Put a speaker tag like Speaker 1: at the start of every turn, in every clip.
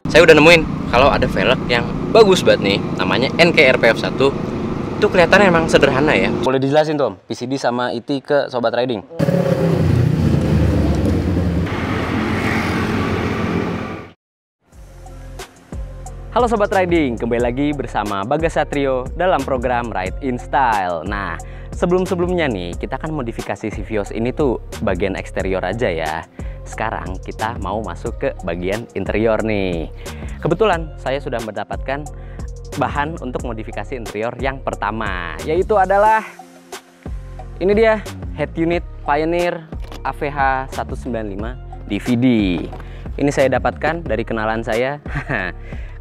Speaker 1: Saya udah nemuin kalau ada velg yang bagus banget nih, namanya NKRPF1. Itu kelihatannya emang sederhana ya. Boleh dijelasin tuh Om, PCD sama IT ke Sobat Riding? Halo Sobat Riding, kembali lagi bersama Bagas Satrio dalam program Ride in Style. Nah, sebelum-sebelumnya nih, kita kan modifikasi si Vios ini tuh bagian eksterior aja ya. Sekarang kita mau masuk ke bagian interior nih. Kebetulan saya sudah mendapatkan bahan untuk modifikasi interior yang pertama, yaitu adalah ini dia, head unit Pioneer AVH 195 DVD. Ini saya dapatkan dari kenalan saya.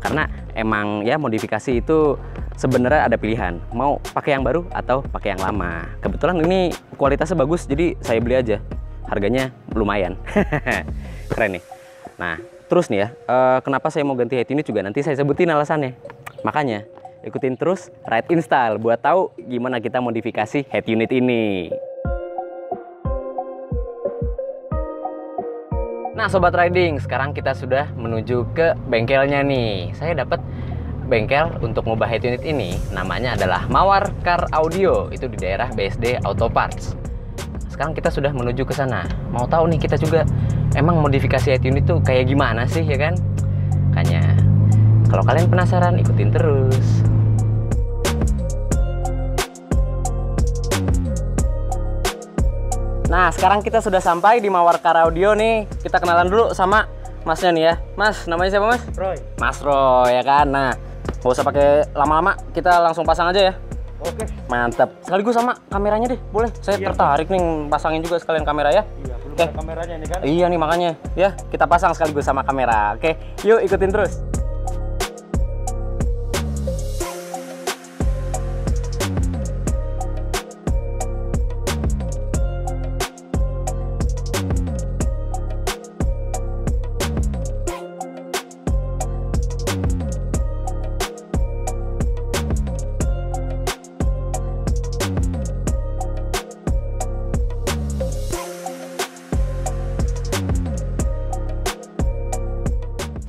Speaker 1: Karena emang ya modifikasi itu sebenarnya ada pilihan, mau pakai yang baru atau pakai yang lama. Kebetulan ini kualitasnya bagus, jadi saya beli aja. Harganya lumayan. Keren nih. Nah, terus nih ya, kenapa saya mau ganti head unit juga nanti saya sebutin alasannya. Makanya ikutin terus Ride in Style buat tahu gimana kita modifikasi head unit ini. Nah Sobat Riding, sekarang kita sudah menuju ke bengkelnya nih. Saya dapat bengkel untuk ngubah head unit ini, namanya adalah Mawar Car Audio. Itu di daerah BSD Auto Parts. Sekarang kita sudah menuju ke sana. Mau tahu nih kita juga emang modifikasi head unit tuh kayak gimana sih ya kan? Makanya kalau kalian penasaran, ikutin terus. Nah, sekarang kita sudah sampai di Mawar Car Audio nih. Kita kenalan dulu sama masnya nih ya. Mas, namanya siapa Mas?
Speaker 2: Roy.
Speaker 1: Mas Roy ya kan. Nah, nggak usah pakai lama-lama, kita langsung pasang aja ya.
Speaker 2: Oke.
Speaker 1: Mantap. Sekaligus sama kameranya deh, boleh? Saya tertarik nih pasangin juga sekalian kamera ya.
Speaker 2: Iya, belum ada kameranya ini kan?
Speaker 1: Iya nih makanya. Ya, kita pasang sekaligus sama kamera. Oke, yuk ikutin terus.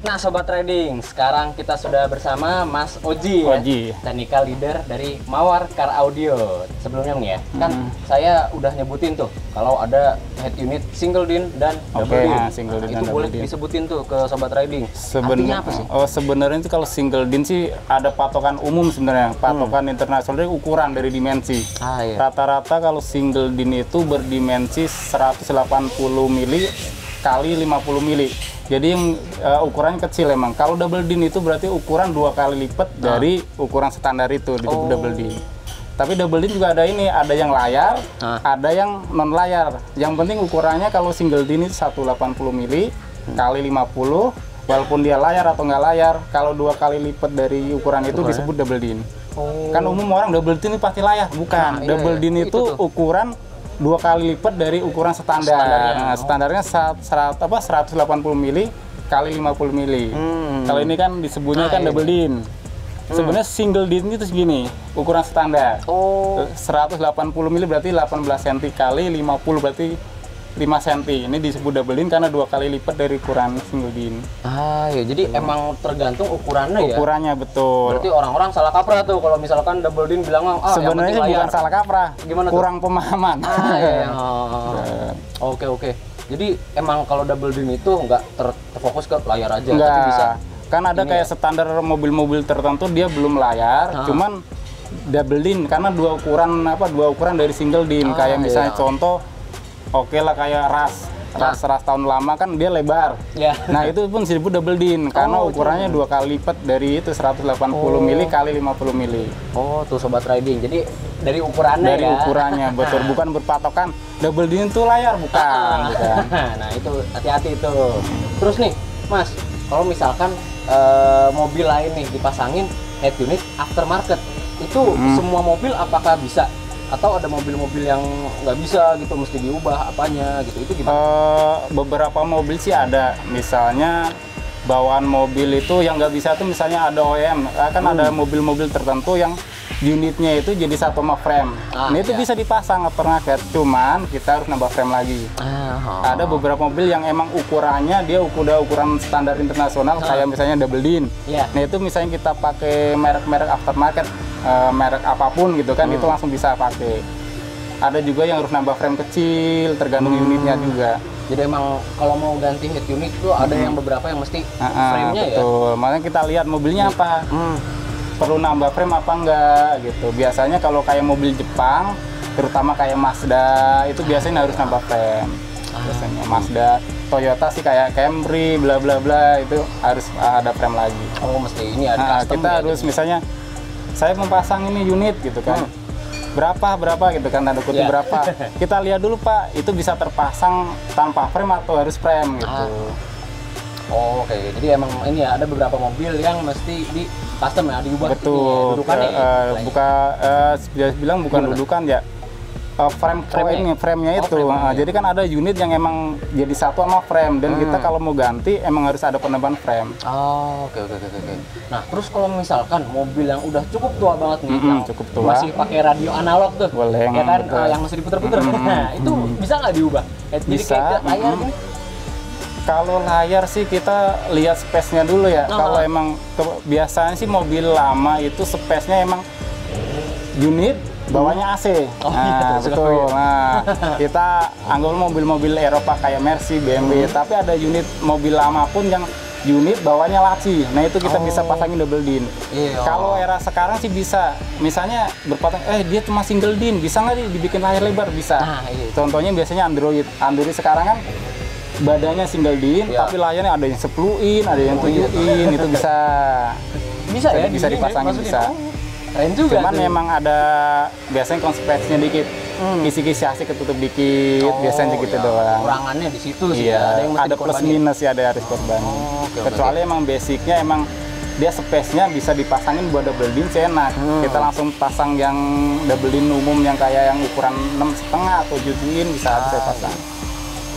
Speaker 1: Nah Sobat Riding, sekarang kita sudah bersama Mas Oji ya, technical leader dari Mawar Car Audio. Sebelumnya nih ya, kan saya udah nyebutin tuh kalau ada head unit single din dan double din.
Speaker 2: Single din
Speaker 1: itu
Speaker 2: dan
Speaker 1: boleh
Speaker 2: double din.
Speaker 1: disebutin tuh ke Sobat Riding. Artinya apa sih?
Speaker 2: Oh, sebenarnya itu kalau single din sih ada patokan umum sebenarnya, patokan internasional dari ukuran dari dimensi.
Speaker 1: Iya.
Speaker 2: Rata-rata kalau single din itu berdimensi 180 mili kali 50 mili. Jadi yang ukurannya kecil emang. Kalau double din itu berarti ukuran 2 kali lipat dari ukuran standar itu disebut double din. Tapi double din juga ada ini, ada yang layar, ada yang non layar. Yang penting ukurannya kalau single din itu 180 mili kali 50, walaupun dia layar atau nggak layar, kalau 2 kali lipat dari ukuran itu disebut double din. Kan umum orang double din itu pasti layar, bukan. Double din itu ukuran 2 kali lipat dari ukuran standar. Nah, standarnya 180 mili kali 50 mili. Kalau ini kan disebutnya kan double din. Sebenarnya single din itu segini, ukuran standar. 180 mili berarti 18 cm kali 50 berarti 5 cm. Ini disebut double din karena 2 kali lipat dari ukuran single din.
Speaker 1: Ya, jadi emang tergantung ukurannya ya.
Speaker 2: Ukurannya betul.
Speaker 1: Berarti orang-orang salah kaprah tuh kalau misalkan double din bilang
Speaker 2: sebenarnya bukan salah kaprah.
Speaker 1: Gimana
Speaker 2: kurang
Speaker 1: tuh?
Speaker 2: Pemahaman.
Speaker 1: Iya. Oke. Jadi emang kalau double din itu nggak terfokus ke layar aja,
Speaker 2: Enggak.
Speaker 1: tapi bisa.
Speaker 2: Kan ada kayak standar mobil-mobil tertentu dia belum layar, cuman double din karena dua ukuran dari single din. Kayak misalnya contoh, oke lah kayak ras tahun lama kan dia lebar. Nah itu pun disebut double din karena ukurannya 2 kali lipat dari itu 180 mili kali 50 mili.
Speaker 1: Tuh Sobat Riding. Jadi dari ukurannya
Speaker 2: dari ukurannya betul, bukan berpatokan double din itu layar, bukan.
Speaker 1: Nah itu hati-hati itu. Terus nih Mas, kalau misalkan mobil lain nih dipasangin head unit aftermarket, itu semua mobil apakah bisa? Atau ada mobil-mobil yang nggak bisa gitu, mesti diubah apanya gitu, itu gimana?
Speaker 2: Beberapa mobil sih ada, misalnya bawaan mobil itu yang nggak bisa tuh misalnya ada OEM, kan ada mobil-mobil tertentu yang unitnya itu jadi satu sama frame. Ini itu bisa dipasang aftermarket, cuman kita harus nambah frame lagi. Ada beberapa mobil yang emang ukurannya dia udah ukuran standar internasional, kayak misalnya double din. Nah itu misalnya kita pakai merek-merek aftermarket, merek apapun gitu kan, itu langsung bisa pakai. Ada juga yang harus nambah frame kecil, tergantung unitnya juga.
Speaker 1: Jadi emang kalau mau ganti head unit tuh ada yang beberapa yang mesti frame-nya ya?
Speaker 2: Betul, makanya kita lihat mobilnya apa. Perlu nambah frame apa enggak gitu. Biasanya kalau kayak mobil Jepang, terutama kayak Mazda, itu biasanya harus nambah frame. Biasanya Mazda, Toyota sih kayak Camry, bla bla bla, itu harus ada frame lagi.
Speaker 1: Oh mesti ini ada custom
Speaker 2: kita
Speaker 1: ya,
Speaker 2: harus
Speaker 1: gitu.
Speaker 2: Misalnya, saya memasang ini unit gitu kan. Berapa gitu kan, tanda kutip berapa. Kita lihat dulu Pak, itu bisa terpasang tanpa frame atau harus frame gitu.
Speaker 1: Oh, oke. Jadi emang ini ya, ada beberapa mobil yang mesti di custom ya, diubah.
Speaker 2: Betul.
Speaker 1: Dudukannya
Speaker 2: Bilang bukan dudukan ya. Frame-nya itu. Jadi kan ada unit yang emang jadi satu sama frame, dan kita kalau mau ganti emang harus ada penambahan frame.
Speaker 1: Oh, oke. Nah, terus kalau misalkan mobil yang udah cukup tua banget nih, yang
Speaker 2: cukup tua,
Speaker 1: masih pakai radio analog tuh,
Speaker 2: boleh,
Speaker 1: ya kan, yang masih diputer-puter. Nah, itu bisa nggak diubah? Jadi
Speaker 2: bisa.
Speaker 1: kayak layar gini?
Speaker 2: Kalau layar sih kita lihat space-nya dulu ya. Kalau emang biasanya sih mobil lama itu space-nya emang unit bawahnya AC. Betul. Nah, kita anggap mobil-mobil Eropa kayak Mercy, BMW, tapi ada unit mobil lama pun yang unit bawahnya laci. Nah, itu kita bisa pasangin double din. Kalau era sekarang sih bisa. Misalnya berpasang, dia cuma single din, bisa nggak dibikin layar lebar? Bisa. Contohnya biasanya Android sekarang kan badannya single din, tapi layarnya ada yang 10 in, ada yang 7 in, itu bisa.
Speaker 1: Bisa ya?
Speaker 2: Bisa dipasangin, bisa.
Speaker 1: Keren juga.
Speaker 2: Cuman memang ada biasanya konspeknya dikit, kisi-kisi AC ketutup dikit, biasanya gitu doang.
Speaker 1: Kurangannya di situ sih.
Speaker 2: Ada plus minus ya, ada harus korban. Kecuali emang basicnya emang dia space-nya bisa dipasangin buat double din enak. Kita langsung pasang yang double din umum yang kayak yang ukuran 6,5 atau 7 in bisa pasang.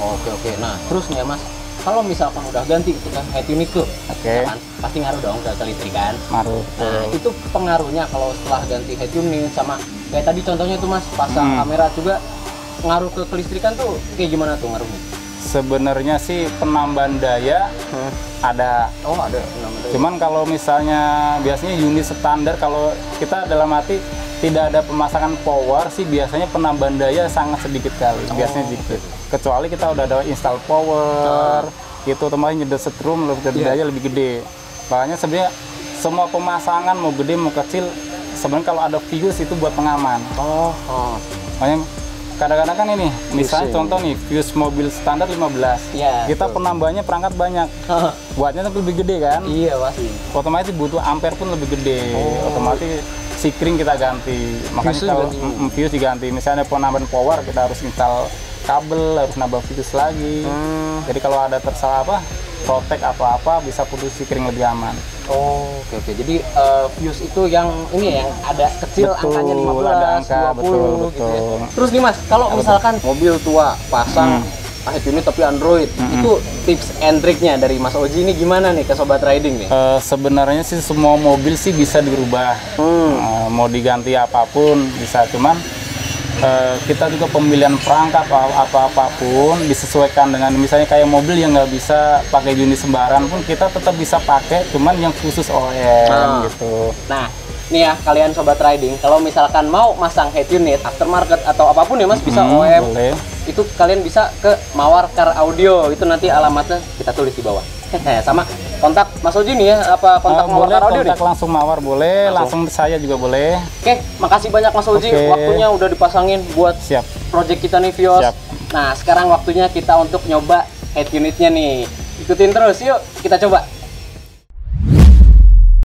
Speaker 1: Oke. Nah, terus nih ya Mas, kalau misalkan udah ganti gitu kan head unit tuh, ya kan, pasti ngaruh dong ke kelistrikan.
Speaker 2: Ngaruh.
Speaker 1: Nah, itu pengaruhnya kalau setelah ganti head unit sama kayak tadi contohnya tuh Mas, pasang kamera juga ngaruh ke kelistrikan tuh kayak gimana tuh ngaruhnya?
Speaker 2: Sebenarnya sih penambahan daya ada.
Speaker 1: Ada penambahan daya.
Speaker 2: Cuman kalau misalnya biasanya unit standar, kalau kita dalam arti tidak ada pemasangan power sih, biasanya penambahan daya sangat sedikit kali, biasanya sedikit. Kecuali kita udah ada install power, itu otomatis nyedot setrum daya lebih gede. Makanya sebenarnya semua pemasangan mau gede mau kecil, sebenarnya kalau ada fuse itu buat pengaman. Makanya kadang-kadang kan ini, misalnya contoh nih, fuse mobil standar 15, kita penambahannya perangkat banyak, buatnya tuh lebih gede kan?
Speaker 1: Iya pasti.
Speaker 2: Otomatis butuh ampere pun lebih gede, otomatis sikring kita ganti. Makanya kalau fuse diganti, misalnya penambahan power kita harus install kabel, harus nambah fuse lagi. Jadi kalau ada tersalah protek apa-apa bisa putus sikring lebih aman.
Speaker 1: Oke. Jadi fuse itu yang ini yang ada kecil, angkanya 15,
Speaker 2: ada angka,
Speaker 1: 20
Speaker 2: betul.
Speaker 1: Gitu ya. Terus nih Mas, kalau misalkan mobil tua pasang head unit tapi Android, itu tips and triknya dari Mas Oji ini gimana nih ke Sobat Riding nih?
Speaker 2: Sebenarnya sih semua mobil sih bisa dirubah, mau diganti apapun bisa, cuman kita juga pemilihan perangkat apapun disesuaikan dengan, misalnya kayak mobil yang nggak bisa pakai unit sembarangan pun kita tetap bisa pakai, cuman yang khusus OEM gitu.
Speaker 1: Nah, nih ya kalian Sobat Riding, kalau misalkan mau masang head unit aftermarket atau apapun ya Mas, bisa OEM,
Speaker 2: boleh.
Speaker 1: Itu kalian bisa ke Mawar Car Audio, itu nanti alamatnya kita tulis di bawah. Sama kontak Mas Oji nih ya, apa kontak Mawar
Speaker 2: boleh,
Speaker 1: Car Audio
Speaker 2: kontak
Speaker 1: nih?
Speaker 2: langsung Mawar boleh, langsung saya juga boleh.
Speaker 1: Oke, makasih banyak Mas Oji, waktunya udah dipasangin buat project kita nih Vios. Nah, sekarang waktunya kita untuk nyoba head unitnya nih. Ikutin terus, yuk kita coba.